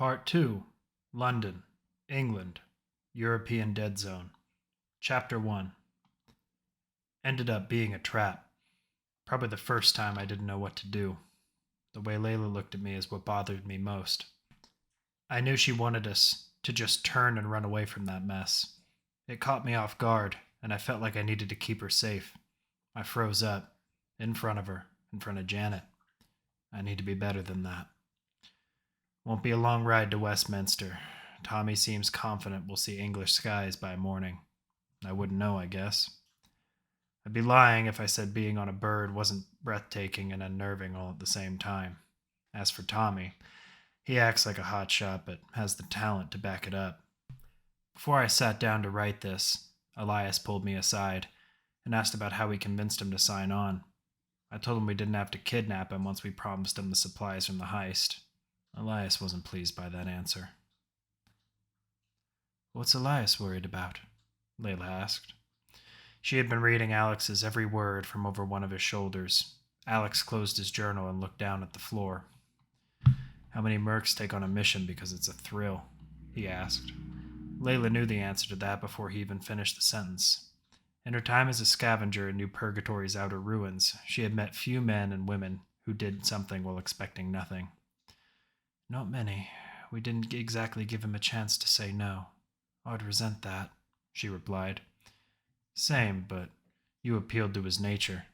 Part 2. London, England, European Deadzone. Chapter 1. Ended up being a trap. Probably the first time I didn't know what to do. The way Layla looked at me is what bothered me most. I knew she wanted us to just turn and run away from that mess. It caught me off guard, and I felt like I needed to keep her safe. I froze up, in front of her, in front of Janet. I need to be better than that. Won't be a long ride to Westminster. Tommy seems confident we'll see English skies by morning. I wouldn't know, I guess. I'd be lying if I said being on a bird wasn't breathtaking and unnerving all at the same time. As for Tommy, he acts like a hotshot but has the talent to back it up. Before I sat down to write this, Elias pulled me aside and asked about how we convinced him to sign on. I told him we didn't have to kidnap him once we promised him the supplies from the heist. Elias wasn't pleased by that answer. "What's Elias worried about?" Layla asked. She had been reading Alex's every word from over one of his shoulders. Alex closed his journal and looked down at the floor. "How many mercs take on a mission because it's a thrill?" he asked. Layla knew the answer to that before he even finished the sentence. In her time as a scavenger in New Purgatory's outer ruins, she had met few men and women who did something while expecting nothing. "Not many. We didn't exactly give him a chance to say no. I'd resent that," she replied. "Same, but you appealed to his nature."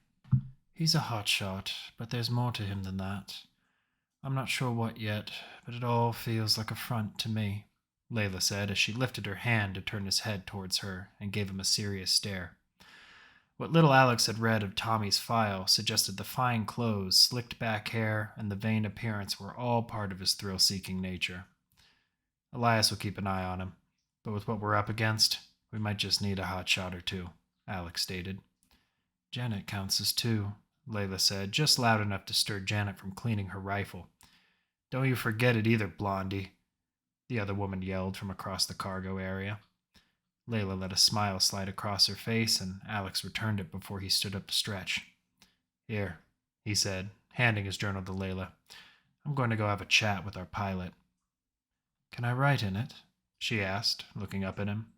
"He's a hotshot, but there's more to him than that. I'm not sure what yet, but it all feels like a front to me," Layla said as she lifted her hand to turn his head towards her and gave him a serious stare. What little Alex had read of Tommy's file suggested the fine clothes, slicked back hair, and the vain appearance were all part of his thrill-seeking nature. "Elias will keep an eye on him, but with what we're up against, we might just need a hot shot or two," Alex stated. "Janet counts as two," Layla said, just loud enough to stir Janet from cleaning her rifle. "Don't you forget it either, Blondie," the other woman yelled from across the cargo area. Layla let a smile slide across her face, and Alex returned it before he stood up to stretch. "Here," he said, handing his journal to Layla. "I'm going to go have a chat with our pilot." "Can I write in it?" she asked, looking up at him.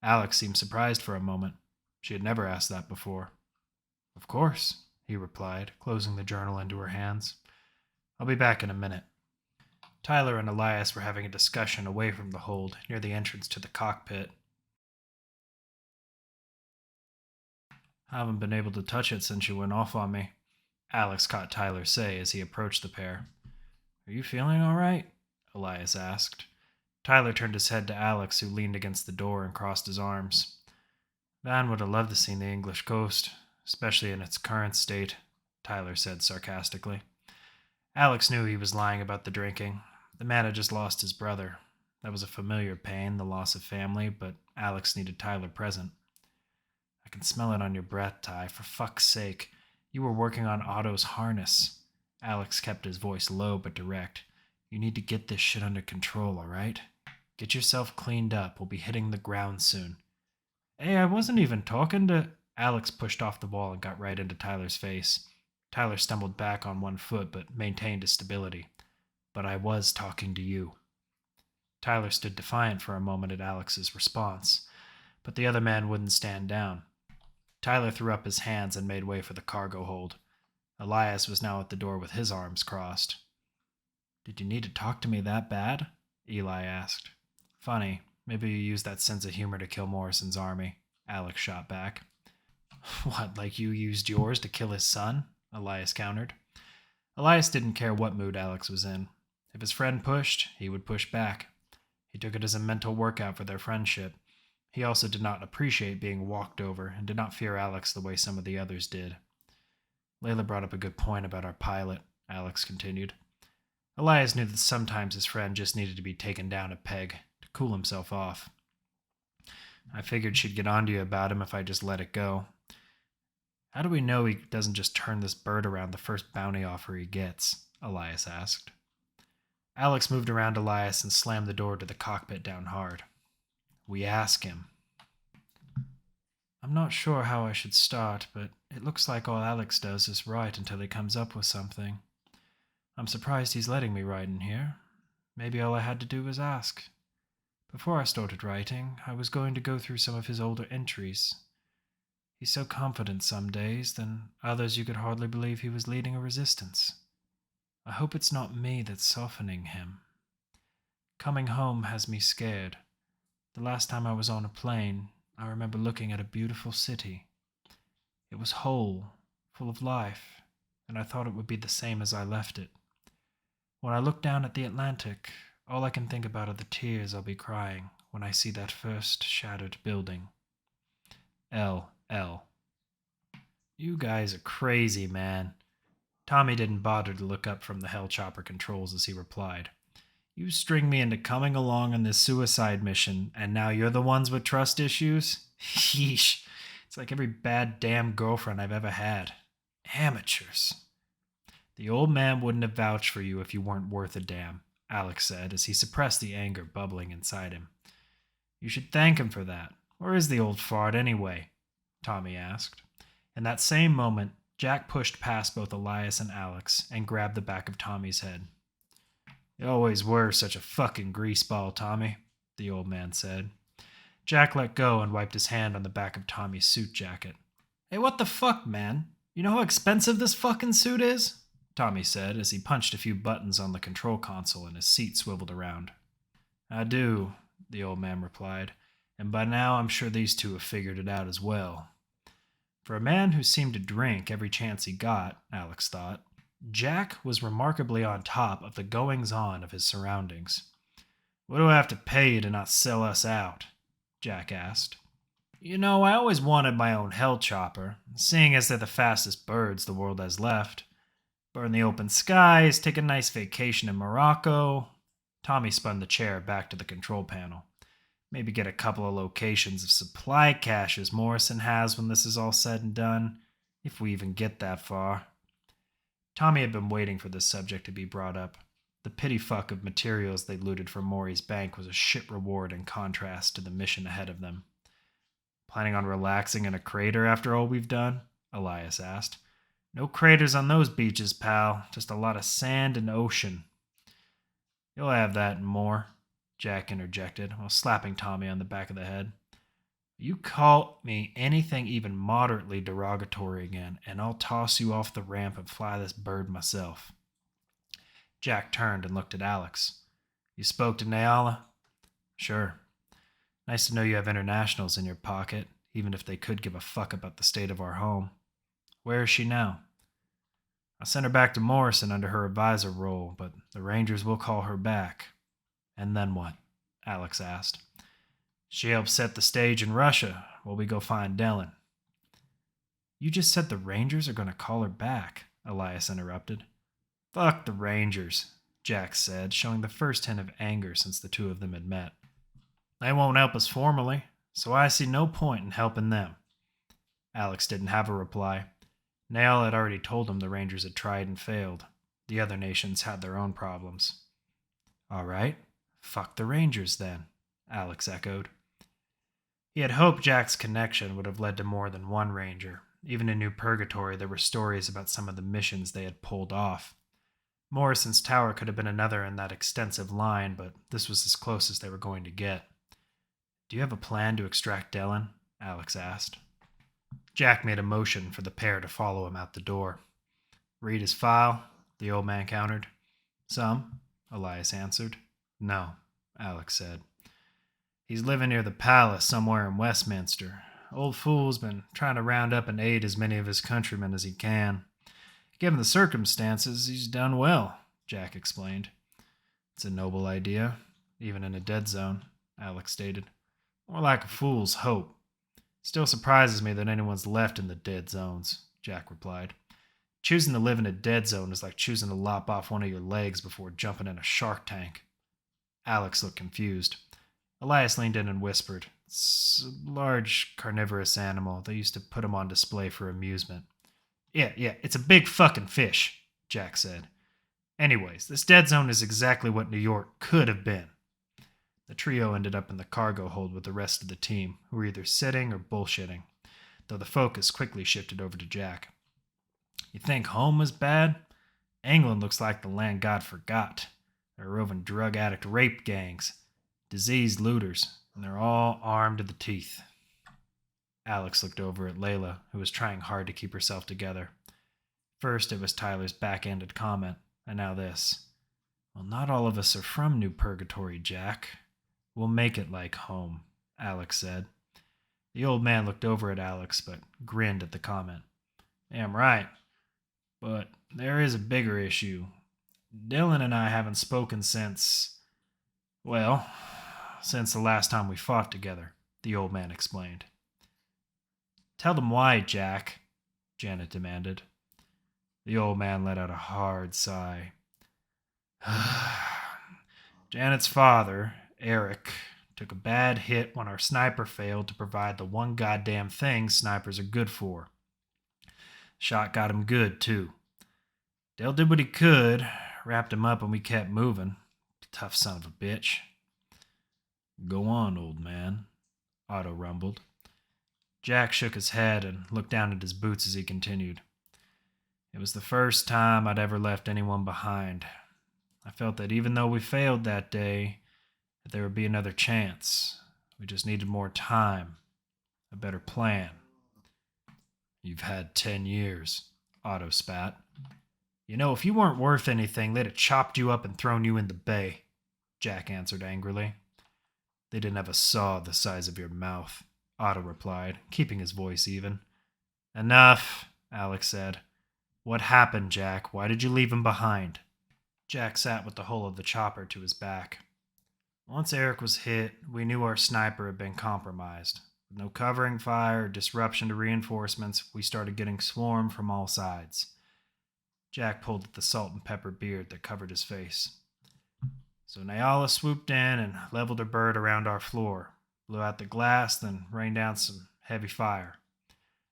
Alex seemed surprised for a moment. She had never asked that before. "Of course," he replied, closing the journal into her hands. "I'll be back in a minute." Tyler and Elias were having a discussion away from the hold, near the entrance to the cockpit. "Haven't been able to touch it since you went off on me," Alex caught Tyler say as he approached the pair. "Are you feeling all right?" Elias asked. Tyler turned his head to Alex, who leaned against the door and crossed his arms. "Van would have loved to see the English coast, especially in its current state," Tyler said sarcastically. Alex knew he was lying about the drinking. The man had just lost his brother. That was a familiar pain, the loss of family, but Alex needed Tyler present. "I can smell it on your breath, Ty. For fuck's sake. You were working on Otto's harness." Alex kept his voice low but direct. "You need to get this shit under control, all right? Get yourself cleaned up. We'll be hitting the ground soon." "Hey, I wasn't even talking to..." Alex pushed off the wall and got right into Tyler's face. Tyler stumbled back on one foot but maintained his stability. "But I was talking to you." Tyler stood defiant for a moment at Alex's response, but the other man wouldn't stand down. Tyler threw up his hands and made way for the cargo hold. Elias was now at the door with his arms crossed. "Did you need to talk to me that bad?" Eli asked. "Funny. Maybe you used that sense of humor to kill Morrison's army," Alex shot back. "What, like you used yours to kill his son?" Elias countered. Elias didn't care what mood Alex was in. If his friend pushed, he would push back. He took it as a mental workout for their friendship. He also did not appreciate being walked over and did not fear Alex the way some of the others did. "Layla brought up a good point about our pilot," Alex continued. Elias knew that sometimes his friend just needed to be taken down a peg to cool himself off. "I figured she'd get onto you about him if I just let it go." "How do we know he doesn't just turn this bird around the first bounty offer he gets?" Elias asked. Alex moved around Elias and slammed the door to the cockpit down hard. "We ask him." "I'm not sure how I should start, but it looks like all Alex does is write until he comes up with something. I'm surprised he's letting me write in here. Maybe all I had to do was ask. Before I started writing, I was going to go through some of his older entries. He's so confident some days, then others you could hardly believe he was leading a resistance. I hope it's not me that's softening him. Coming home has me scared. The last time I was on a plane, I remember looking at a beautiful city. It was whole, full of life, and I thought it would be the same as I left it. When I look down at the Atlantic, all I can think about are the tears I'll be crying when I see that first shattered building. L. You guys are crazy, man. Tommy didn't bother to look up from the Hellchopper controls as he replied. You string me into coming along on this suicide mission, and now you're the ones with trust issues? Yeesh. It's like every bad damn girlfriend I've ever had. Amateurs. The old man wouldn't have vouched for you if you weren't worth a damn, Alex said as he suppressed the anger bubbling inside him. You should thank him for that. Where is the old fart anyway? Tommy asked. In that same moment, Jack pushed past both Elias and Alex and grabbed the back of Tommy's head. You always were such a fucking greaseball, Tommy, the old man said. Jack let go and wiped his hand on the back of Tommy's suit jacket. Hey, what the fuck, man? You know how expensive this fucking suit is? Tommy said as he punched a few buttons on the control console and his seat swiveled around. I do, the old man replied, and by now I'm sure these two have figured it out as well. For a man who seemed to drink every chance he got, Alex thought, Jack was remarkably on top of the goings-on of his surroundings. What do I have to pay you to not sell us out? Jack asked. You know, I always wanted my own Hellchopper, seeing as they're the fastest birds the world has left. Burn the open skies, take a nice vacation in Morocco. Tommy spun the chair back to the control panel. Maybe get a couple of locations of supply caches Morrison has when this is all said and done, if we even get that far. Tommy had been waiting for this subject to be brought up. The pity fuck of materials they looted from Maury's bank was a shit reward in contrast to the mission ahead of them. Planning on relaxing in a crater after all we've done? Elias asked. No craters on those beaches, pal. Just a lot of sand and ocean. You'll have that and more, Jack interjected while slapping Tommy on the back of the head. You call me anything even moderately derogatory again, and I'll toss you off the ramp and fly this bird myself. Jack turned and looked at Alex. You spoke to Nyala? Sure. Nice to know you have internationals in your pocket, even if they could give a fuck about the state of our home. Where is she now? I sent her back to Morrison under her advisor role, but the Rangers will call her back. And then what? Alex asked. She helped set the stage in Russia while we go find Dylan. You just said the Rangers are going to call her back, Elias interrupted. Fuck the Rangers, Jack said, showing the first hint of anger since the two of them had met. They won't help us formally, so I see no point in helping them. Alex didn't have a reply. Nail had already told him the Rangers had tried and failed. The other nations had their own problems. All right, fuck the Rangers then, Alex echoed. He had hoped Jack's connection would have led to more than one Ranger. Even in New Purgatory, there were stories about some of the missions they had pulled off. Morrison's tower could have been another in that extensive line, but this was as close as they were going to get. Do you have a plan to extract Dylan? Alex asked. Jack made a motion for the pair to follow him out the door. Read his file, the old man countered. Some, Elias answered. No, Alex said. He's living near the palace somewhere in Westminster. Old fool's been trying to round up and aid as many of his countrymen as he can. Given the circumstances, he's done well, Jack explained. It's a noble idea, even in a dead zone, Alex stated. More like a fool's hope. Still surprises me that anyone's left in the dead zones, Jack replied. Choosing to live in a dead zone is like choosing to lop off one of your legs before jumping in a shark tank. Alex looked confused. Elias leaned in and whispered, It's a large carnivorous animal. They used to put him on display for amusement. Yeah, it's a big fucking fish, Jack said. Anyways, this dead zone is exactly what New York could have been. The trio ended up in the cargo hold with the rest of the team, who were either sitting or bullshitting, though the focus quickly shifted over to Jack. You think home was bad? England looks like the land God forgot. They're roving drug addict rape gangs, diseased looters, and they're all armed to the teeth. Alex looked over at Layla, who was trying hard to keep herself together. First, it was Tyler's back-ended comment, and now this. Well, not all of us are from New Purgatory, Jack. We'll make it like home, Alex said. The old man looked over at Alex, but grinned at the comment. Damn right. But there is a bigger issue. Dylan and I haven't spoken since the last time we fought together, the old man explained. Tell them why, Jack, Janet demanded. The old man let out a hard sigh. Janet's father, Eric, took a bad hit when our sniper failed to provide the one goddamn thing snipers are good for. Shot got him good, too. Dale did what he could, wrapped him up, and we kept moving. Tough son of a bitch. Go on, old man, Otto rumbled. Jack shook his head and looked down at his boots as he continued. It was the first time I'd ever left anyone behind. I felt that even though we failed that day, that there would be another chance. We just needed more time, a better plan. You've had 10 years, Otto spat. You know, if you weren't worth anything, they'd have chopped you up and thrown you in the bay, Jack answered angrily. They didn't have a saw the size of your mouth, Otto replied, keeping his voice even. Enough, Alex said. What happened, Jack? Why did you leave him behind? Jack sat with the hull of the chopper to his back. Once Eric was hit, we knew our sniper had been compromised. With no covering fire or disruption to reinforcements, we started getting swarmed from all sides. Jack pulled at the salt and pepper beard that covered his face. So Nyala swooped in and leveled her bird around our floor, blew out the glass, then rained down some heavy fire.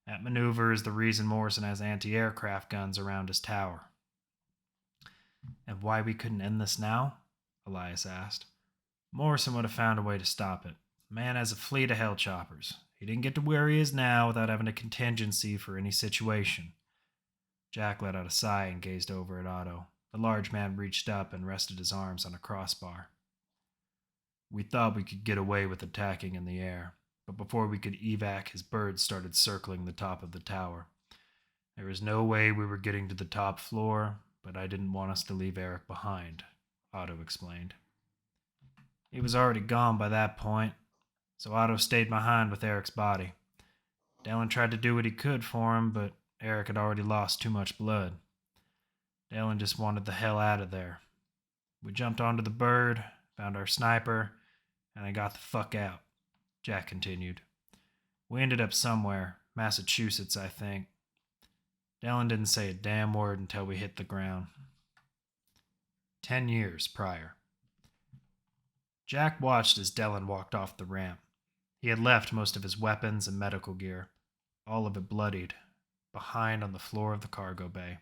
That maneuver is the reason Morrison has anti-aircraft guns around his tower. And why we couldn't end this now? Elias asked. Morrison would have found a way to stop it. The man has a fleet of hellchoppers. He didn't get to where he is now without having a contingency for any situation. Jack let out a sigh and gazed over at Otto. The large man reached up and rested his arms on a crossbar. We thought we could get away with attacking in the air, but before we could evac, his birds started circling the top of the tower. There was no way we were getting to the top floor, but I didn't want us to leave Eric behind, Otto explained. He was already gone by that point, so Otto stayed behind with Eric's body. Dallin tried to do what he could for him, but Eric had already lost too much blood. Dallin just wanted the hell out of there. We jumped onto the bird, found our sniper, and I got the fuck out, Jack continued. We ended up somewhere, Massachusetts, I think. Dallin didn't say a damn word until we hit the ground. 10 years prior. Jack watched as Dallin walked off the ramp. He had left most of his weapons and medical gear, all of it bloodied, behind on the floor of the cargo bay.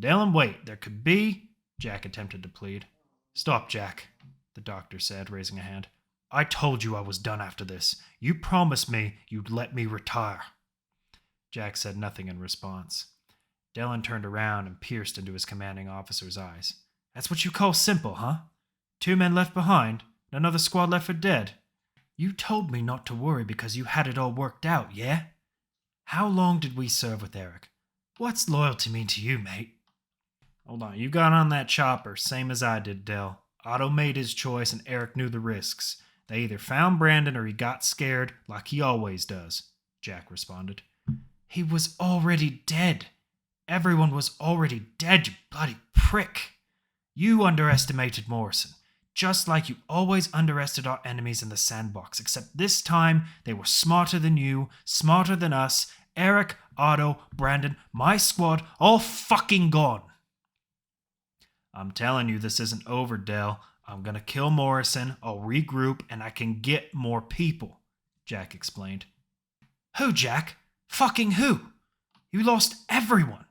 Dallin, wait, there could be... Jack attempted to plead. Stop, Jack, the doctor said, raising a hand. I told you I was done after this. You promised me you'd let me retire. Jack said nothing in response. Dallin turned around and pierced into his commanding officer's eyes. That's what you call simple, huh? 2 men left behind, and another squad left for dead. You told me not to worry because you had it all worked out, yeah? How long did we serve with Eric? What's loyalty mean to you, mate? Hold on, you got on that chopper, same as I did, Del. Otto made his choice and Eric knew the risks. They either found Brandon or he got scared, like he always does, Jack responded. He was already dead. Everyone was already dead, you bloody prick. You underestimated Morrison, just like you always underestimated our enemies in the sandbox, except this time they were smarter than you, smarter than us. Eric, Otto, Brandon, my squad, all fucking gone. I'm telling you, this isn't over, Del. I'm gonna kill Morrison, I'll regroup, and I can get more people, Jack explained. Who, Jack? Fucking who? You lost everyone.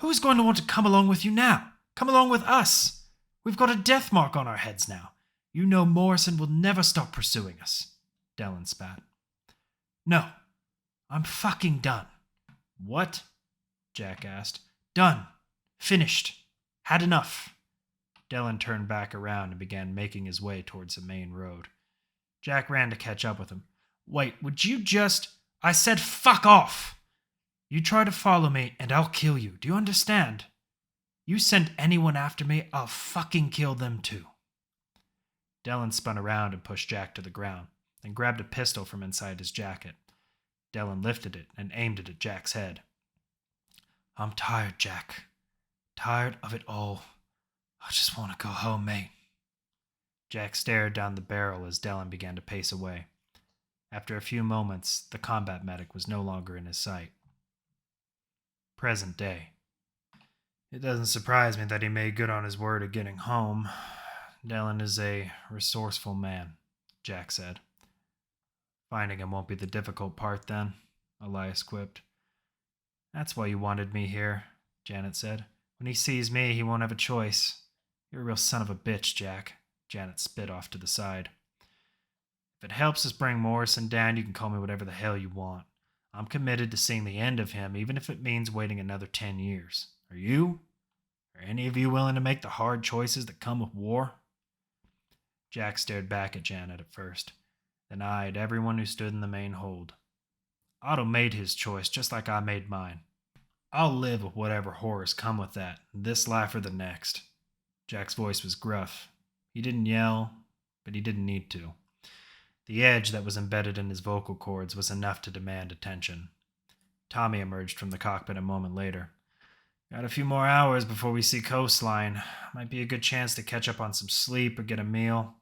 Who's going to want to come along with you now? Come along with us. We've got a death mark on our heads now. You know Morrison will never stop pursuing us, Dallin spat. No, I'm fucking done. What? Jack asked. Done. Finished. Had enough. Dylan turned back around and began making his way towards the main road. Jack ran to catch up with him. Wait, would you just... I said fuck off! You try to follow me and I'll kill you, do you understand? You send anyone after me, I'll fucking kill them too. Dylan spun around and pushed Jack to the ground, then grabbed a pistol from inside his jacket. Dylan lifted it and aimed it at Jack's head. I'm tired, Jack. Tired of it all. I just want to go home, mate. Jack stared down the barrel as Dylan began to pace away. After a few moments, the combat medic was no longer in his sight. Present day. It doesn't surprise me that he made good on his word of getting home. Dylan is a resourceful man, Jack said. Finding him won't be the difficult part then, Elias quipped. That's why you wanted me here, Janet said. When he sees me, he won't have a choice. You're a real son of a bitch, Jack. Janet spit off to the side. If it helps us bring Morrison down, you can call me whatever the hell you want. I'm committed to seeing the end of him, even if it means waiting another 10 years. Are you? Are any of you willing to make the hard choices that come with war? Jack stared back at Janet at first, then eyed everyone who stood in the main hold. Otto made his choice just like I made mine. I'll live with whatever horrors come with that, this life or the next. Jack's voice was gruff. He didn't yell, but he didn't need to. The edge that was embedded in his vocal cords was enough to demand attention. Tommy emerged from the cockpit a moment later. Got a few more hours before we see coastline. Might be a good chance to catch up on some sleep or get a meal.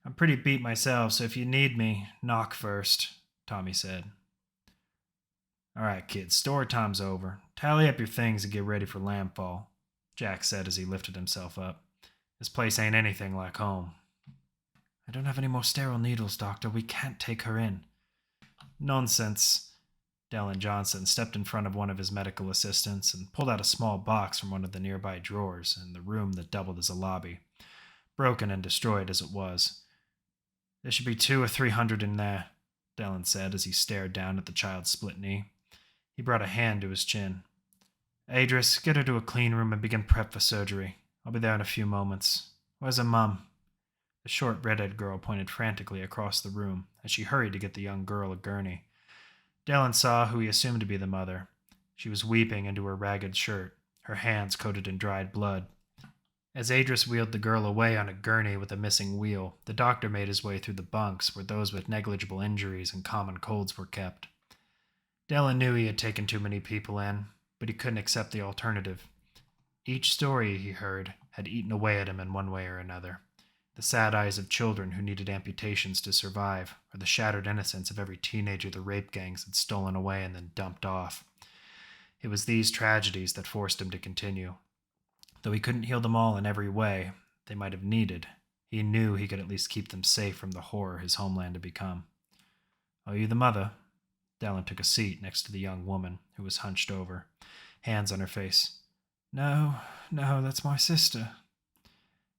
I'm pretty beat myself, so if you need me, knock first, Tommy said. All right, kids, story time's over. Tally up your things and get ready for landfall, Jack said as he lifted himself up. This place ain't anything like home. I don't have any more sterile needles, Doctor. We can't take her in. Nonsense. Dylan Johnson stepped in front of one of his medical assistants and pulled out a small box from one of the nearby drawers in the room that doubled as a lobby, broken and destroyed as it was. There should be 200 or 300 in there, Dylan said as he stared down at the child's split knee. He brought a hand to his chin. Adris, get her to a clean room and begin prep for surgery. I'll be there in a few moments. Where's her mum? The short red-haired girl pointed frantically across the room as she hurried to get the young girl a gurney. Dylan saw who he assumed to be the mother. She was weeping into her ragged shirt, her hands coated in dried blood. As Adris wheeled the girl away on a gurney with a missing wheel, the doctor made his way through the bunks where those with negligible injuries and common colds were kept. Dylan knew he had taken too many people in, but he couldn't accept the alternative. Each story he heard had eaten away at him in one way or another. The sad eyes of children who needed amputations to survive, or the shattered innocence of every teenager the rape gangs had stolen away and then dumped off. It was these tragedies that forced him to continue. Though he couldn't heal them all in every way they might have needed, he knew he could at least keep them safe from the horror his homeland had become. Are you the mother? Dylan took a seat next to the young woman, who was hunched over, hands on her face. No, that's my sister.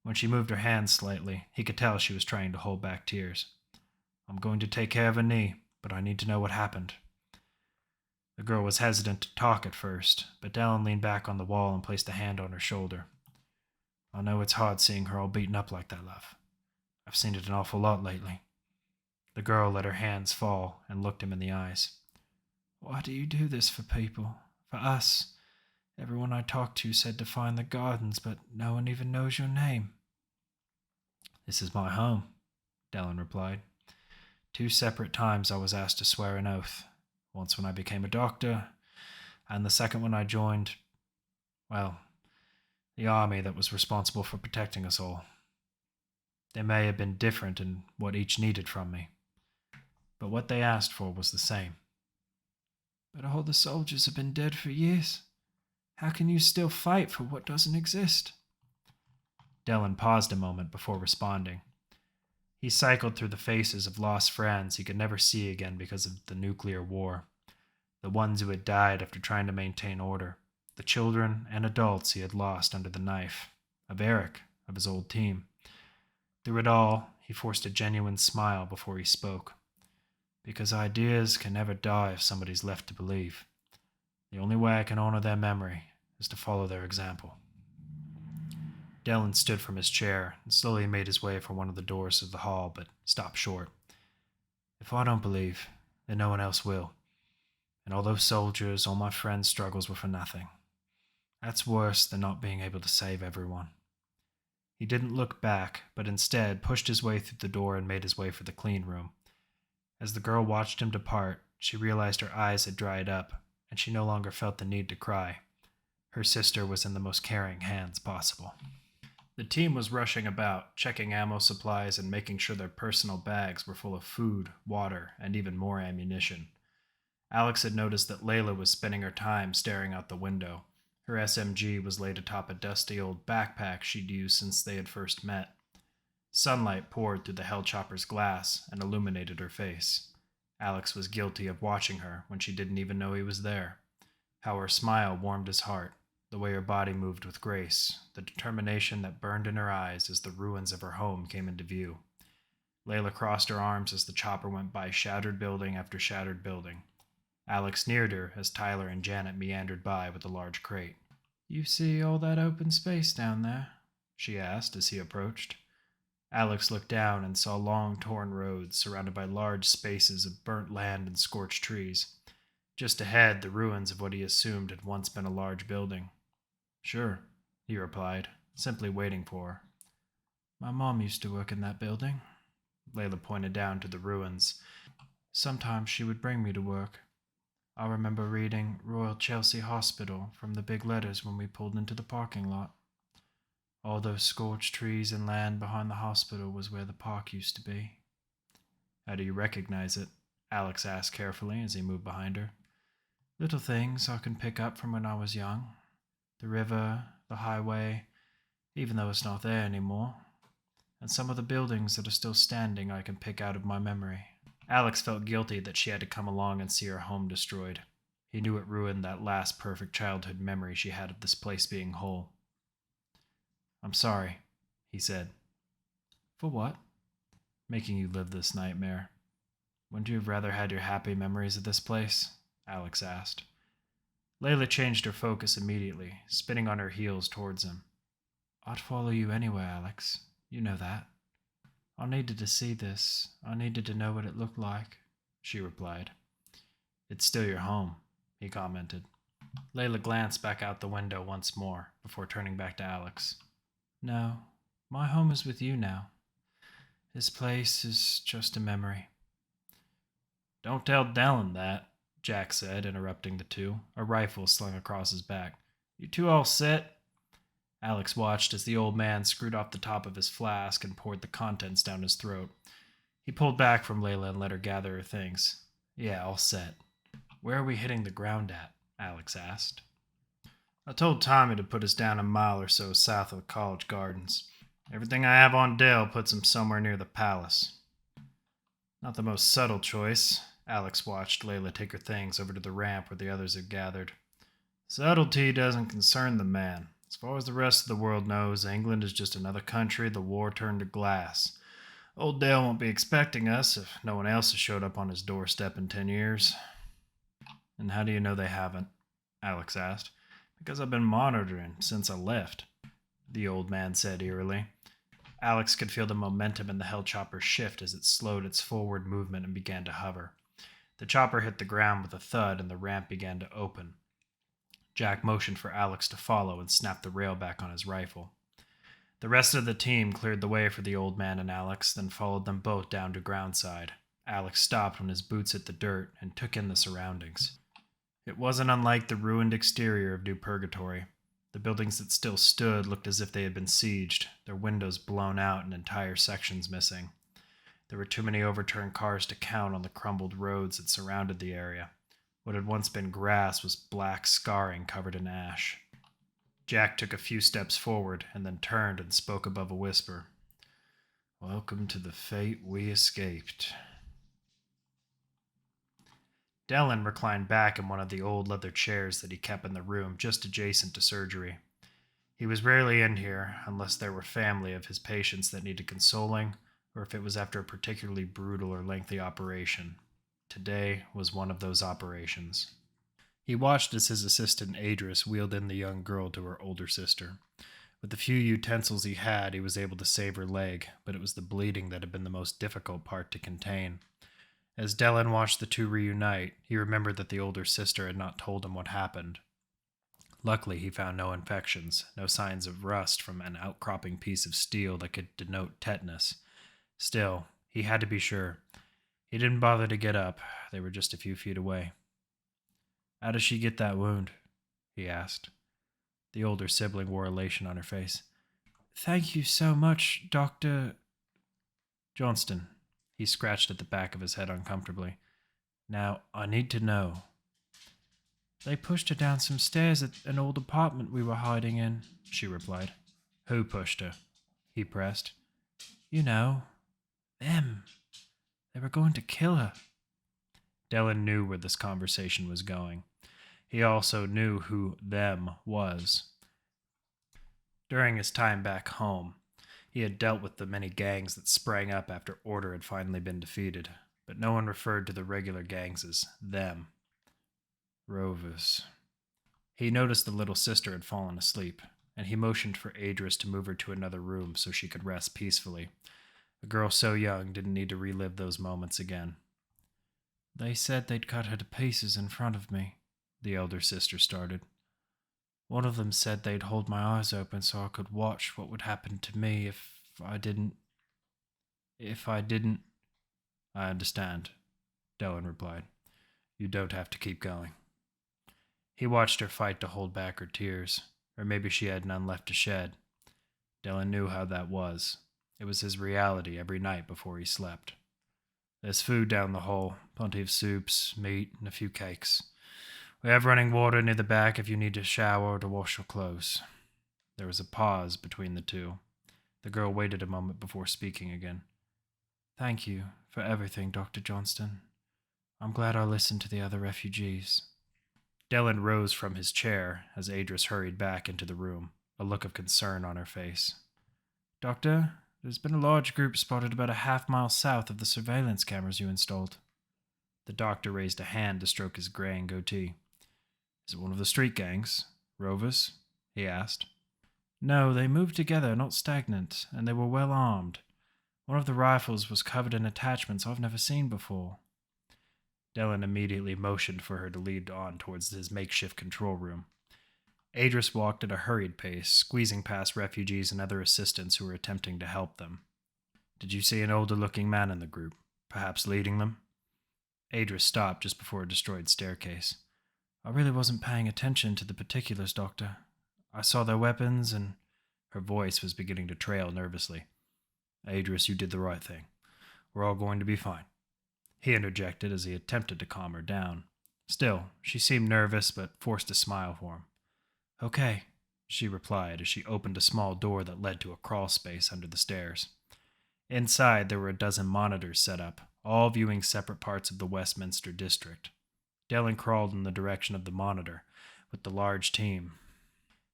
When she moved her hands slightly, he could tell she was trying to hold back tears. I'm going to take care of her knee, but I need to know what happened. The girl was hesitant to talk at first, but Dylan leaned back on the wall and placed a hand on her shoulder. I know it's hard seeing her all beaten up like that, love. I've seen it an awful lot lately. The girl let her hands fall and looked him in the eyes. Why do you do this for people? For us? Everyone I talked to said to find the gardens, but no one even knows your name. This is my home, Dylan replied. 2 separate times I was asked to swear an oath. Once when I became a doctor, and the second when I joined, the army that was responsible for protecting us all. They may have been different in what each needed from me, but what they asked for was the same. But all the soldiers have been dead for years. How can you still fight for what doesn't exist? Dylan paused a moment before responding. He cycled through the faces of lost friends he could never see again because of the nuclear war. The ones who had died after trying to maintain order. The children and adults he had lost under the knife. Of Eric, of his old team. Through it all, he forced a genuine smile before he spoke. Because ideas can never die if somebody's left to believe. The only way I can honor their memory is to follow their example. Dellen stood from his chair and slowly made his way for one of the doors of the hall, but stopped short. If I don't believe, then no one else will. And all those soldiers, all my friends' struggles were for nothing. That's worse than not being able to save everyone. He didn't look back, but instead pushed his way through the door and made his way for the clean room. As the girl watched him depart, she realized her eyes had dried up, and she no longer felt the need to cry. Her sister was in the most caring hands possible. The team was rushing about, checking ammo supplies and making sure their personal bags were full of food, water, and even more ammunition. Alex had noticed that Layla was spending her time staring out the window. Her SMG was laid atop a dusty old backpack she'd used since they had first met. Sunlight poured through the Hellchopper's glass and illuminated her face. Alex was guilty of watching her when she didn't even know he was there. How her smile warmed his heart, the way her body moved with grace, the determination that burned in her eyes as the ruins of her home came into view. Layla crossed her arms as the chopper went by shattered building after shattered building. Alex neared her as Tyler and Janet meandered by with a large crate. "You see all that open space down there?" she asked as he approached. Alex looked down and saw long torn roads surrounded by large spaces of burnt land and scorched trees. Just ahead, the ruins of what he assumed had once been a large building. "Sure," he replied, simply waiting for her. "My mom used to work in that building." Layla pointed down to the ruins. "Sometimes she would bring me to work. I remember reading Royal Chelsea Hospital from the big letters when we pulled into the parking lot. All those scorched trees and land behind the hospital was where the park used to be." "How do you recognize it?" Alex asked carefully as he moved behind her. "Little things I can pick up from when I was young. The river, the highway, even though it's not there anymore. And some of the buildings that are still standing I can pick out of my memory." Alex felt guilty that she had to come along and see her home destroyed. He knew it ruined that last perfect childhood memory she had of this place being whole. "I'm sorry," he said. "For what?" "Making you live this nightmare. Wouldn't you have rather had your happy memories of this place?" Alex asked. Layla changed her focus immediately, spinning on her heels towards him. "I'd follow you anywhere, Alex. You know that. I needed to see this. I needed to know what it looked like," she replied. "It's still your home," he commented. Layla glanced back out the window once more before turning back to Alex. "No, my home is with you now. This place is just a memory." "Don't tell Dellen that," Jack said, interrupting the two, a rifle slung across his back. "You two all set?" Alex watched as the old man screwed off the top of his flask and poured the contents down his throat. He pulled back from Layla and let her gather her things. "Yeah, all set." "Where are we hitting the ground at?" Alex asked. "I told Tommy to put us down a mile or so south of the college gardens. Everything I have on Dell puts him somewhere near the palace." Not the most subtle choice. Alex watched Layla take her things over to the ramp where the others had gathered. "Subtlety doesn't concern the man. As far as the rest of the world knows, England is just another country the war turned to glass. Old Dale won't be expecting us if no one else has showed up on his doorstep in 10 years. "And how do you know they haven't?" Alex asked. "Because I've been monitoring since I left," the old man said eerily. Alex could feel the momentum in the Hellchopper shift as it slowed its forward movement and began to hover. The chopper hit the ground with a thud and the ramp began to open. Jack motioned for Alex to follow and snapped the rail back on his rifle. The rest of the team cleared the way for the old man and Alex, then followed them both down to groundside. Alex stopped when his boots hit the dirt and took in the surroundings. It wasn't unlike the ruined exterior of New Purgatory. The buildings that still stood looked as if they had been sieged, their windows blown out and entire sections missing. There were too many overturned cars to count on the crumbled roads that surrounded the area. What had once been grass was black scarring covered in ash. Jack took a few steps forward and then turned and spoke above a whisper. "Welcome to the fate we escaped." Dellen reclined back in one of the old leather chairs that he kept in the room just adjacent to surgery. He was rarely in here unless there were family of his patients that needed consoling or if it was after a particularly brutal or lengthy operation. Today was one of those operations. He watched as his assistant Adris wheeled in the young girl to her older sister. With the few utensils he had, he was able to save her leg, but it was the bleeding that had been the most difficult part to contain. As Dellen watched the two reunite, he remembered that the older sister had not told him what happened. Luckily, he found no infections, no signs of rust from an outcropping piece of steel that could denote tetanus. Still, he had to be sure. He didn't bother to get up. They were just a few feet away. "How does she get that wound?" he asked. The older sibling wore elation on her face. "Thank you so much, Dr. Johnston." He scratched at the back of his head uncomfortably. "Now, I need to know." "They pushed her down some stairs at an old apartment we were hiding in," she replied. "Who pushed her?" he pressed. "You know, them. They were going to kill her." Dellen knew where this conversation was going. He also knew who them was. During his time back home, he had dealt with the many gangs that sprang up after order had finally been defeated, but no one referred to the regular gangs as them. Rovers. He noticed the little sister had fallen asleep, and he motioned for Adris to move her to another room so she could rest peacefully. A girl so young didn't need to relive those moments again. "They said they'd cut her to pieces in front of me," the elder sister started. "One of them said they'd hold my eyes open so I could watch what would happen to me if I didn't. "I understand," Dellen replied. "You don't have to keep going." He watched her fight to hold back her tears, or maybe she had none left to shed. Dellen knew how that was. It was his reality every night before he slept. "There's food down the hall, plenty of soups, meat, and a few cakes. We have running water near the back if you need to shower or to wash your clothes." There was a pause between the two. The girl waited a moment before speaking again. "Thank you for everything, Dr. Johnston. I'm glad I listened to the other refugees." Dellen rose from his chair as Adris hurried back into the room, a look of concern on her face. "Doctor, there's been a large group spotted about a half-mile south of the surveillance cameras you installed." The doctor raised a hand to stroke his graying goatee. "Is it one of the street gangs? Rovers?" he asked. "No, they moved together, not stagnant, and they were well armed. One of the rifles was covered in attachments I've never seen before." Dellen immediately motioned for her to lead on towards his makeshift control room. Adris walked at a hurried pace, squeezing past refugees and other assistants who were attempting to help them. "Did you see an older-looking man in the group, perhaps leading them?" Adris stopped just before a destroyed staircase. "I really wasn't paying attention to the particulars, Doctor. I saw their weapons and—" Her voice was beginning to trail nervously. "Adris, you did the right thing. We're all going to be fine," he interjected as he attempted to calm her down. Still, she seemed nervous but forced a smile for him. "Okay," she replied as she opened a small door that led to a crawl space under the stairs. Inside, there were a dozen monitors set up, all viewing separate parts of the Westminster district. Dellen crawled in the direction of the monitor, with the large team.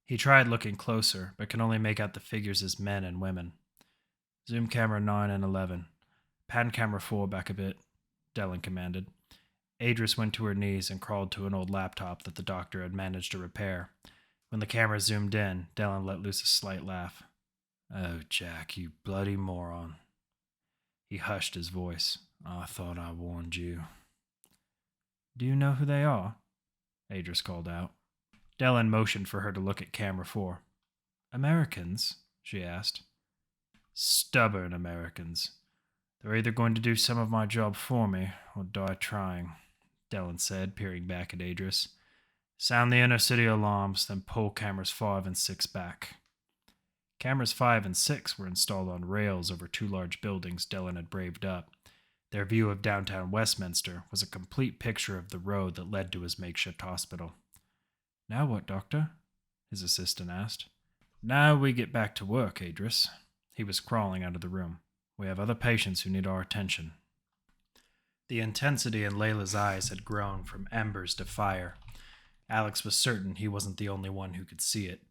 He tried looking closer, but could only make out the figures as men and women. "Zoom camera 9 and 11. Pan camera 4 back a bit," Dellen commanded. Adris went to her knees and crawled to an old laptop that the doctor had managed to repair. When the camera zoomed in, Dellen let loose a slight laugh. "Oh, Jack, you bloody moron." He hushed his voice. "I thought I warned you." "Do you know who they are?" Adris called out. Dellen motioned for her to look at camera 4. "Americans?" she asked. "Stubborn Americans. They're either going to do some of my job for me, or die trying," Dellen said, peering back at Adris. "Sound the inner city alarms, then pull cameras 5 and 6 back." Cameras 5 and 6 were installed on rails over two large buildings Dellen had braved up. Their view of downtown Westminster was a complete picture of the road that led to his makeshift hospital. "Now what, Doctor?" his assistant asked. "Now we get back to work, Adris." He was crawling out of the room. "We have other patients who need our attention." The intensity in Layla's eyes had grown from embers to fire. Alex was certain he wasn't the only one who could see it.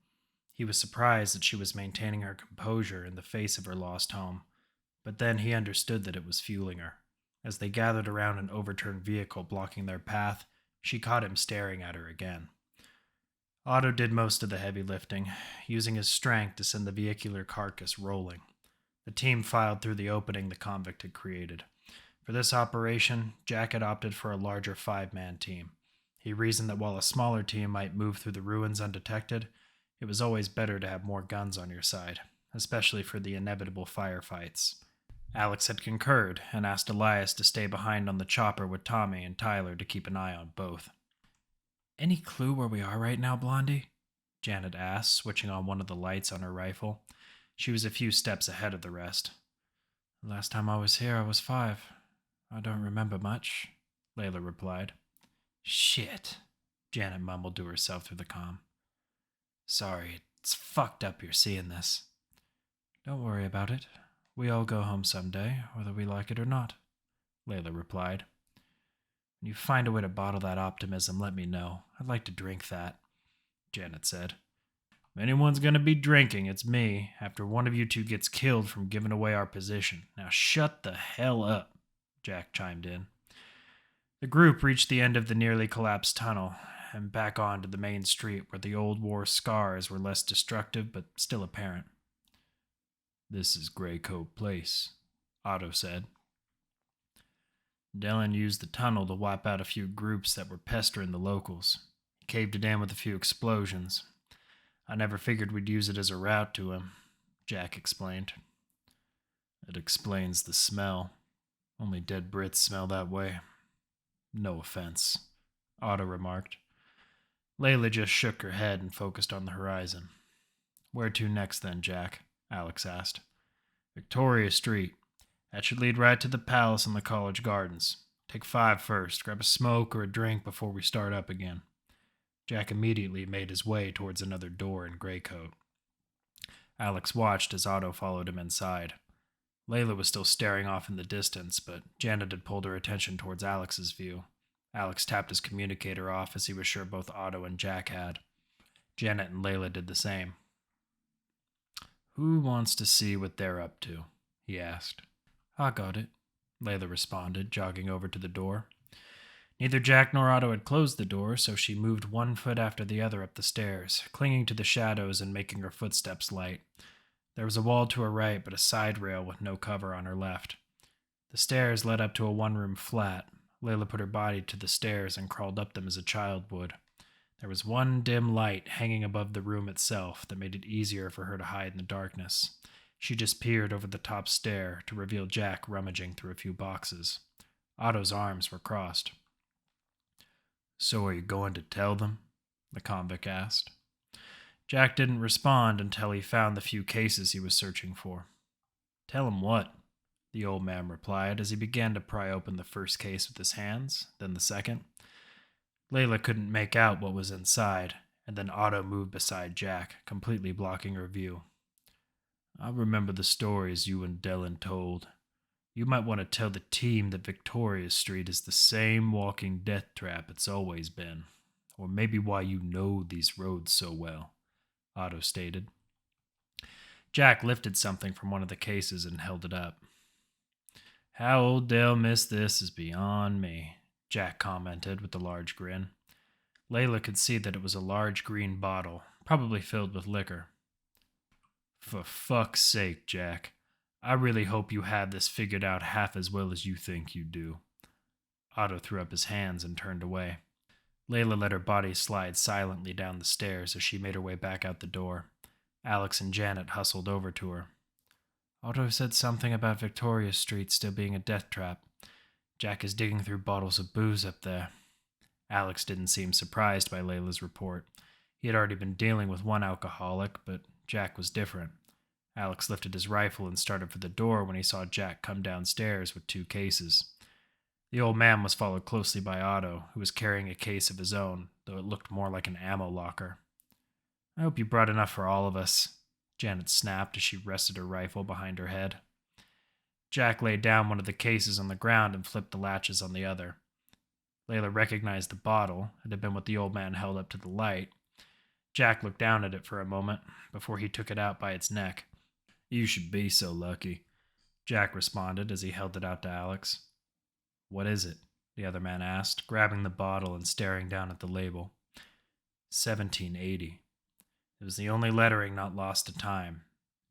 He was surprised that she was maintaining her composure in the face of her lost home, but then he understood that it was fueling her. As they gathered around an overturned vehicle blocking their path, she caught him staring at her again. Otto did most of the heavy lifting, using his strength to send the vehicular carcass rolling. The team filed through the opening the convict had created. For this operation, Jack had opted for a larger 5-man team. He reasoned that while a smaller team might move through the ruins undetected, it was always better to have more guns on your side, especially for the inevitable firefights. Alex had concurred and asked Elias to stay behind on the chopper with Tommy and Tyler to keep an eye on both. "Any clue where we are right now, Blondie?" Janet asked, switching on one of the lights on her rifle. She was a few steps ahead of the rest. "The last time I was here, I was 5. I don't remember much," Layla replied. "Shit," Janet mumbled to herself through the comm. "Sorry, it's fucked up you're seeing this." "Don't worry about it. We all go home someday, whether we like it or not," Layla replied. "When you find a way to bottle that optimism, let me know. I'd like to drink that," Janet said. "If anyone's going to be drinking, it's me, after one of you two gets killed from giving away our position. Now shut the hell up," Jack chimed in. The group reached the end of the nearly collapsed tunnel and back onto the main street where the old war scars were less destructive but still apparent. "This is Greycoat Place," Otto said. Dillon used the tunnel to wipe out a few groups that were pestering the locals. He caved it in with a few explosions. "I never figured we'd use it as a route to him," Jack explained. "It explains the smell. Only dead Brits smell that way. No offense," Otto remarked. Layla just shook her head and focused on the horizon. "Where to next then, Jack?" Alex asked. "Victoria Street. That should lead right to the palace and the college gardens. Take 5 first. Grab a smoke or a drink before we start up again." Jack immediately made his way towards another door in Greycoat. Alex watched as Otto followed him inside. Layla was still staring off in the distance, but Janet had pulled her attention towards Alex's view. Alex tapped his communicator off as he was sure both Otto and Jack had. Janet and Layla did the same. "Who wants to see what they're up to?" he asked. "I got it," Layla responded, jogging over to the door. Neither Jack nor Otto had closed the door, so she moved one foot after the other up the stairs, clinging to the shadows and making her footsteps light. There was a wall to her right, but a side rail with no cover on her left. The stairs led up to a one-room flat. Layla put her body to the stairs and crawled up them as a child would. There was one dim light hanging above the room itself that made it easier for her to hide in the darkness. She just peered over the top stair to reveal Jack rummaging through a few boxes. Otto's arms were crossed. "So are you going to tell them?" the convict asked. Jack didn't respond until he found the few cases he was searching for. "Tell him what?" the old man replied as he began to pry open the first case with his hands, then the second. Layla couldn't make out what was inside, and then Otto moved beside Jack, completely blocking her view. "I remember the stories you and Dillon told. You might want to tell the team that Victoria Street is the same walking death trap it's always been, or maybe why you know these roads so well," Otto stated. Jack lifted something from one of the cases and held it up. "How old Dell missed this is beyond me," Jack commented with a large grin. Layla could see that it was a large green bottle, probably filled with liquor. "For fuck's sake, Jack. I really hope you have this figured out half as well as you think you do." Otto threw up his hands and turned away. Layla let her body slide silently down the stairs as she made her way back out the door. Alex and Janet hustled over to her. "Otto said something about Victoria Street still being a death trap. Jack is digging through bottles of booze up there." Alex didn't seem surprised by Layla's report. He had already been dealing with one alcoholic, but Jack was different. Alex lifted his rifle and started for the door when he saw Jack come downstairs with 2 cases. The old man was followed closely by Otto, who was carrying a case of his own, though it looked more like an ammo locker. "I hope you brought enough for all of us," Janet snapped as she rested her rifle behind her head. Jack laid down one of the cases on the ground and flipped the latches on the other. Layla recognized the bottle. It had been what the old man held up to the light. Jack looked down at it for a moment before he took it out by its neck. "You should be so lucky," Jack responded as he held it out to Alex. "What is it?" the other man asked, grabbing the bottle and staring down at the label. 1780. It was the only lettering not lost to time.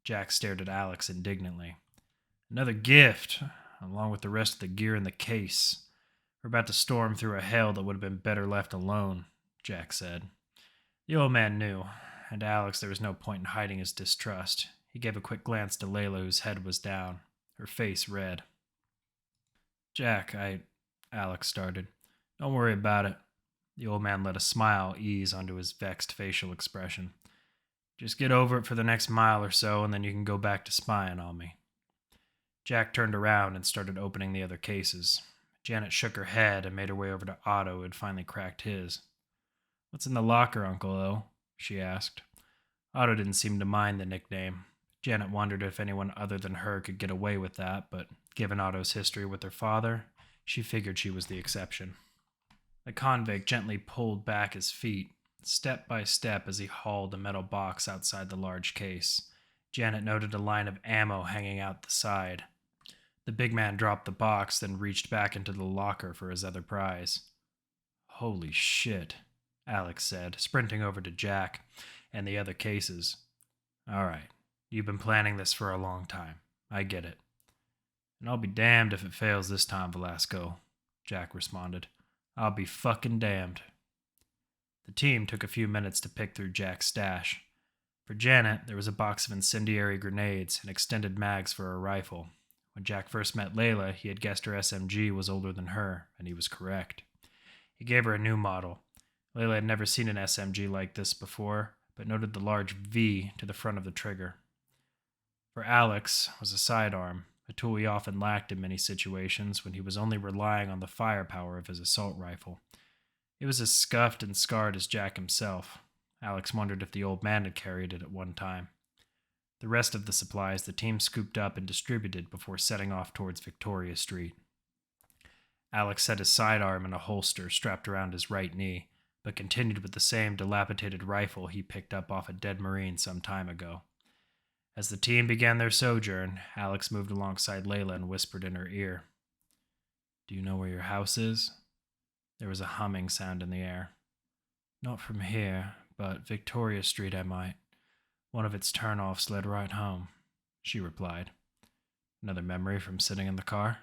Jack stared at Alex indignantly. Another gift, along with the rest of the gear in the case. We're about to storm through a hell that would have been better left alone, Jack said. The old man knew, and to Alex there was no point in hiding his distrust. He gave a quick glance to Layla, whose head was down, her face red. Jack, Alex started. Don't worry about it. The old man let a smile ease onto his vexed facial expression. Just get over it for the next mile or so, and then you can go back to spying on me. Jack turned around and started opening the other cases. Janet shook her head and made her way over to Otto, who had finally cracked his. What's in the locker, Uncle O? She asked. Otto didn't seem to mind the nickname. Janet wondered if anyone other than her could get away with that, but given Otto's history with her father, she figured she was the exception. The convict gently pulled back his feet, step by step, as he hauled a metal box outside the large case. Janet noted a line of ammo hanging out the side. The big man dropped the box, then reached back into the locker for his other prize. Holy shit, Alex said, sprinting over to Jack and the other cases. All right, you've been planning this for a long time. I get it. And I'll be damned if it fails this time, Velasco, Jack responded. I'll be fucking damned. The team took a few minutes to pick through Jack's stash. For Janet, there was a box of incendiary grenades and extended mags for a rifle. When Jack first met Layla, he had guessed her SMG was older than her, and he was correct. He gave her a new model. Layla had never seen an SMG like this before, but noted the large V to the front of the trigger. For Alex was a sidearm, a tool he often lacked in many situations when he was only relying on the firepower of his assault rifle. It was as scuffed and scarred as Jack himself. Alex wondered if the old man had carried it at one time. The rest of the supplies the team scooped up and distributed before setting off towards Victoria Street. Alex set his sidearm in a holster strapped around his right knee, but continued with the same dilapidated rifle he picked up off a dead Marine some time ago. As the team began their sojourn, Alex moved alongside Layla and whispered in her ear. Do you know where your house is? There was a humming sound in the air. Not from here, but Victoria Street I might. One of its turn-offs led right home, she replied. Another memory from sitting in the car?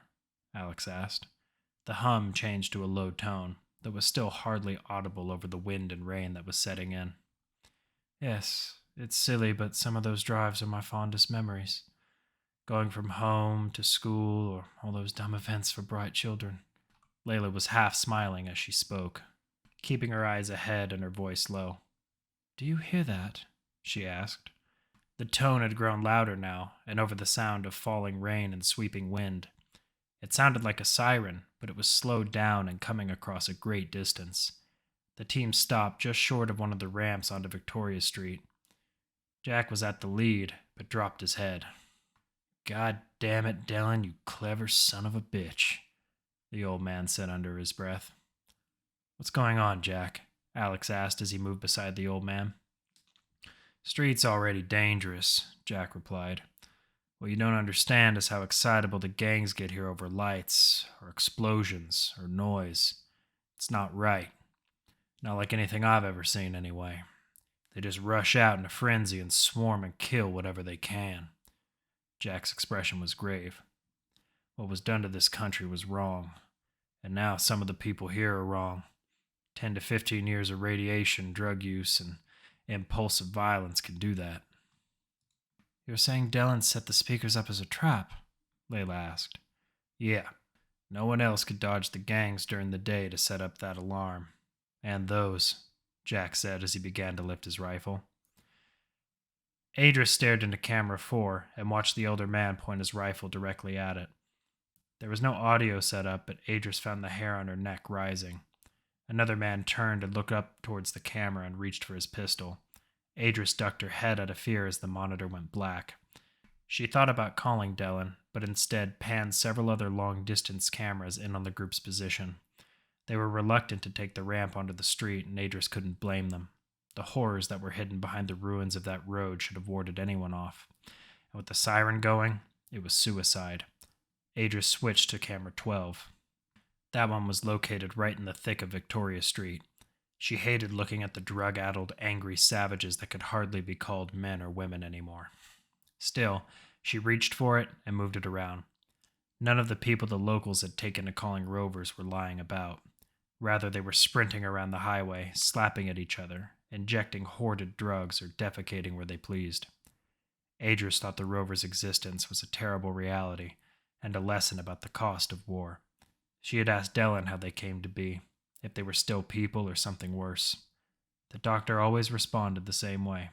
Alex asked. The hum changed to a low tone, that was still hardly audible over the wind and rain that was setting in. Yes, it's silly, but some of those drives are my fondest memories. Going from home to school, or all those dumb events for bright children. Layla was half smiling as she spoke, keeping her eyes ahead and her voice low. Do you hear that? She asked. The tone had grown louder now, and over the sound of falling rain and sweeping wind. It sounded like a siren, but it was slowed down and coming across a great distance. The team stopped just short of one of the ramps onto Victoria Street. Jack was at the lead, but dropped his head. God damn it, Dylan, you clever son of a bitch, the old man said under his breath. What's going on, Jack? Alex asked as he moved beside the old man. Street's already dangerous, Jack replied. What you don't understand is how excitable the gangs get here over lights, or explosions, or noise. It's not right. Not like anything I've ever seen, anyway. They just rush out in a frenzy and swarm and kill whatever they can. Jack's expression was grave. What was done to this country was wrong, and now some of the people here are wrong. 10 to 15 years of radiation, drug use, and impulsive violence can do that. You're saying Dellin set the speakers up as a trap? Layla asked. Yeah. No one else could dodge the gangs during the day to set up that alarm. And those, Jack said as he began to lift his rifle. Adris stared into camera 4 and watched the older man point his rifle directly at it. There was no audio set up, but Adris found the hair on her neck rising. Another man turned and looked up towards the camera and reached for his pistol. Adris ducked her head out of fear as the monitor went black. She thought about calling Dellin, but instead panned several other long-distance cameras in on the group's position. They were reluctant to take the ramp onto the street, and Adris couldn't blame them. The horrors that were hidden behind the ruins of that road should have warded anyone off. And with the siren going, it was suicide. Adris switched to camera 12. That one was located right in the thick of Victoria Street. She hated looking at the drug-addled, angry savages that could hardly be called men or women anymore. Still, she reached for it and moved it around. None of the people the locals had taken to calling rovers were lying about. Rather, they were sprinting around the highway, slapping at each other, injecting hoarded drugs, or defecating where they pleased. Adris thought the rover's existence was a terrible reality and a lesson about the cost of war. She had asked Dellen how they came to be, if they were still people or something worse. The doctor always responded the same way.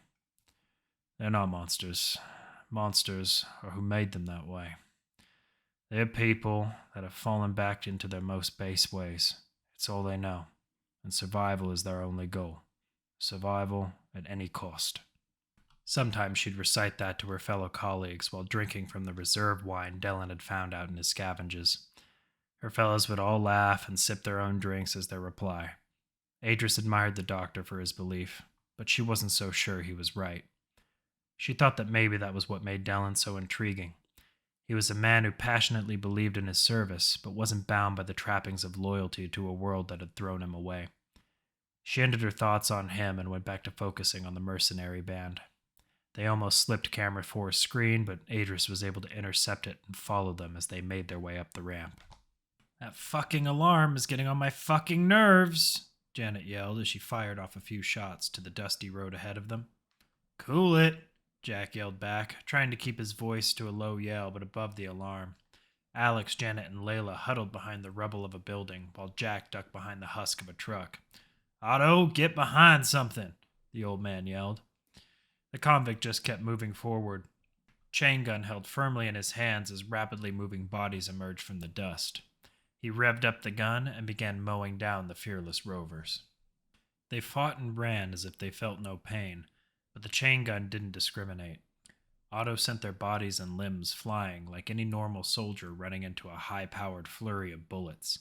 They're not monsters. Monsters are who made them that way. They're people that have fallen back into their most base ways. It's all they know, and survival is their only goal. Survival at any cost. Sometimes she'd recite that to her fellow colleagues while drinking from the reserve wine Dellen had found out in his scavenges. Her fellows would all laugh and sip their own drinks as their reply. Adris admired the doctor for his belief, but she wasn't so sure he was right. She thought that maybe that was what made Dellen so intriguing. He was a man who passionately believed in his service, but wasn't bound by the trappings of loyalty to a world that had thrown him away. She ended her thoughts on him and went back to focusing on the mercenary band. They almost slipped camera 4's screen, but Adris was able to intercept it and follow them as they made their way up the ramp. That fucking alarm is getting on my fucking nerves, Janet yelled as she fired off a few shots to the dusty road ahead of them. Cool it, Jack yelled back, trying to keep his voice to a low yell but above the alarm. Alex, Janet, and Layla huddled behind the rubble of a building, while Jack ducked behind the husk of a truck. Otto, get behind something, the old man yelled. The convict just kept moving forward, chain gun held firmly in his hands as rapidly moving bodies emerged from the dust. He revved up the gun and began mowing down the fearless rovers. They fought and ran as if they felt no pain, but the chain gun didn't discriminate. Otto sent their bodies and limbs flying like any normal soldier running into a high-powered flurry of bullets.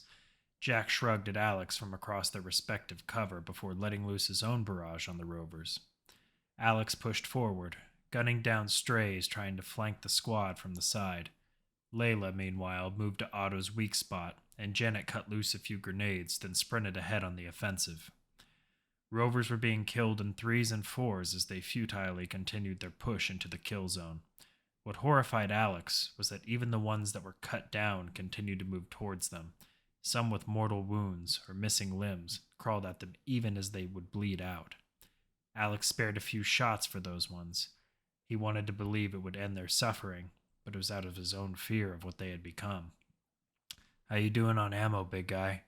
Jack shrugged at Alex from across their respective cover before letting loose his own barrage on the rovers. Alex pushed forward, gunning down strays trying to flank the squad from the side. Layla, meanwhile, moved to Otto's weak spot, and Janet cut loose a few grenades, then sprinted ahead on the offensive. Rovers were being killed in 3s and 4s as they futilely continued their push into the kill zone. What horrified Alex was that even the ones that were cut down continued to move towards them. Some with mortal wounds or missing limbs crawled at them even as they would bleed out. Alex spared a few shots for those ones. He wanted to believe it would end their suffering, but it was out of his own fear of what they had become. How you doing on ammo, big guy?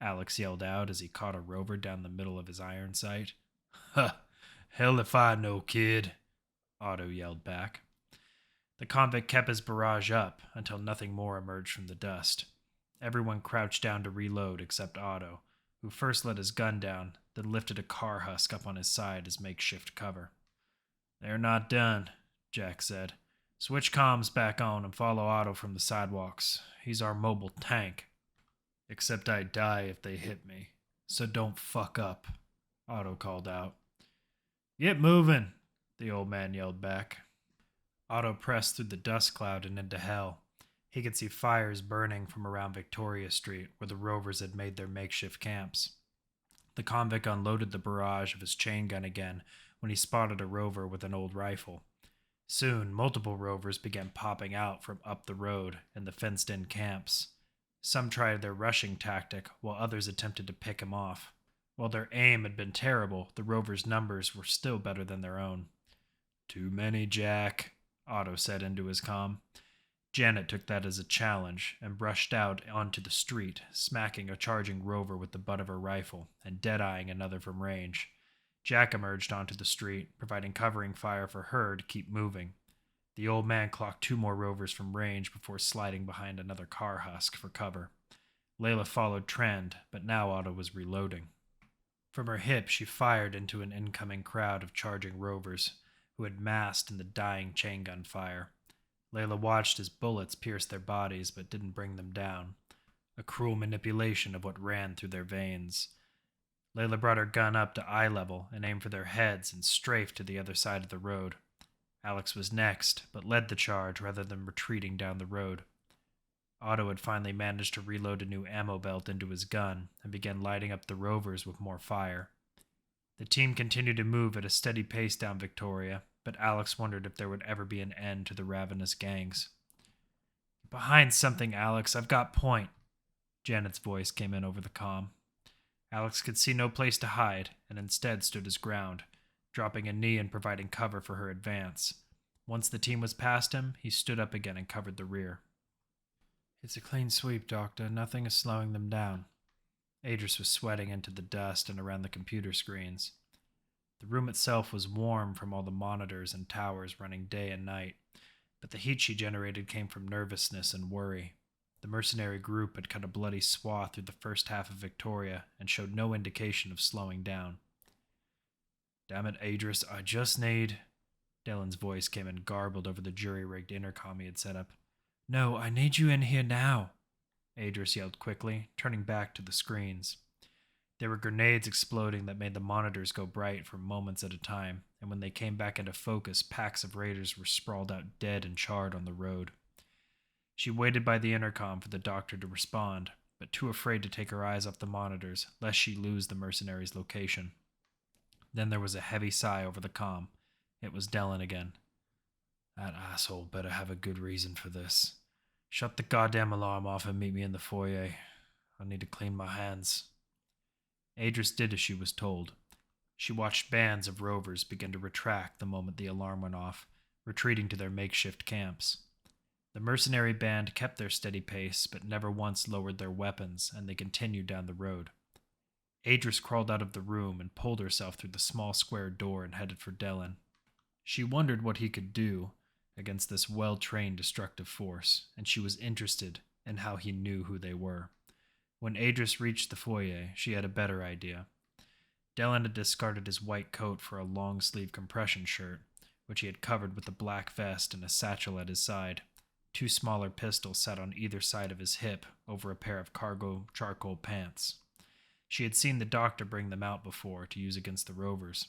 Alex yelled out as he caught a rover down the middle of his iron sight. Huh, hell if I know, kid, Otto yelled back. The convict kept his barrage up until nothing more emerged from the dust. Everyone crouched down to reload except Otto, who first let his gun down, then lifted a car husk up on his side as makeshift cover. They're not done, Jack said. Switch comms back on and follow Otto from the sidewalks. He's our mobile tank. Except I die if they hit me, so don't fuck up, Otto called out. Get moving, the old man yelled back. Otto pressed through the dust cloud and into hell. He could see fires burning from around Victoria Street, where the rovers had made their makeshift camps. The convict unloaded the barrage of his chain gun again when he spotted a rover with an old rifle. Soon, multiple rovers began popping out from up the road in the fenced-in camps. Some tried their rushing tactic, while others attempted to pick him off. While their aim had been terrible, the rovers' numbers were still better than their own. Too many, Jack, Otto said into his comm. Janet took that as a challenge and brushed out onto the street, smacking a charging rover with the butt of her rifle and dead-eyeing another from range. Jack emerged onto the street, providing covering fire for her to keep moving. The old man clocked 2 more rovers from range before sliding behind another car husk for cover. Layla followed trend, but now Otto was reloading. From her hip, she fired into an incoming crowd of charging rovers, who had massed in the dying chain gun fire. Layla watched as bullets pierced their bodies but didn't bring them down, a cruel manipulation of what ran through their veins. Layla brought her gun up to eye level and aimed for their heads and strafed to the other side of the road. Alex was next, but led the charge rather than retreating down the road. Otto had finally managed to reload a new ammo belt into his gun and began lighting up the rovers with more fire. The team continued to move at a steady pace down Victoria, but Alex wondered if there would ever be an end to the ravenous gangs. Behind something, Alex. I've got point. Janet's voice came in over the comm. Alex could see no place to hide, and instead stood his ground, dropping a knee and providing cover for her advance. Once the team was past him, he stood up again and covered the rear. It's a clean sweep, Doctor. Nothing is slowing them down. Adris was sweating into the dust and around the computer screens. The room itself was warm from all the monitors and towers running day and night, but the heat she generated came from nervousness and worry. The mercenary group had cut a bloody swath through the first half of Victoria and showed no indication of slowing down. Damn it, Adris, I just need... Dylan's voice came in garbled over the jury-rigged intercom he had set up. No, I need you in here now, Adris yelled quickly, turning back to the screens. There were grenades exploding that made the monitors go bright for moments at a time, and when they came back into focus, packs of raiders were sprawled out dead and charred on the road. She waited by the intercom for the doctor to respond, but too afraid to take her eyes off the monitors, lest she lose the mercenaries' location. Then there was a heavy sigh over the comm. It was Dylan again. That asshole better have a good reason for this. Shut the goddamn alarm off and meet me in the foyer. I need to clean my hands. Adris did as she was told. She watched bands of rovers begin to retract the moment the alarm went off, retreating to their makeshift camps. The mercenary band kept their steady pace, but never once lowered their weapons, and they continued down the road. Adris crawled out of the room and pulled herself through the small square door and headed for Dylan. She wondered what he could do against this well-trained destructive force, and she was interested in how he knew who they were. When Adris reached the foyer, she had a better idea. Dylan had discarded his white coat for a long-sleeve compression shirt, which he had covered with a black vest and a satchel at his side. 2 smaller pistols sat on either side of his hip over a pair of cargo charcoal pants. She had seen the doctor bring them out before to use against the rovers,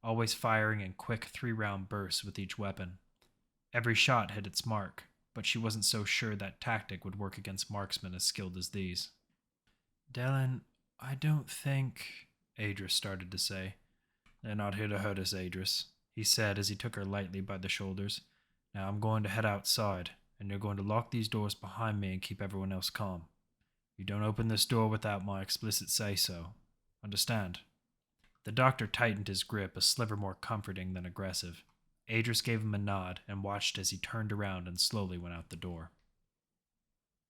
always firing in quick 3-round bursts with each weapon. Every shot hit its mark, but she wasn't so sure that tactic would work against marksmen as skilled as these. Dylan, I don't think... Adris started to say. They're not here to hurt us, Adris, he said as he took her lightly by the shoulders. Now I'm going to head outside, and you're going to lock these doors behind me and keep everyone else calm. You don't open this door without my explicit say-so. Understand? The doctor tightened his grip, a sliver more comforting than aggressive. Adris gave him a nod and watched as he turned around and slowly went out the door.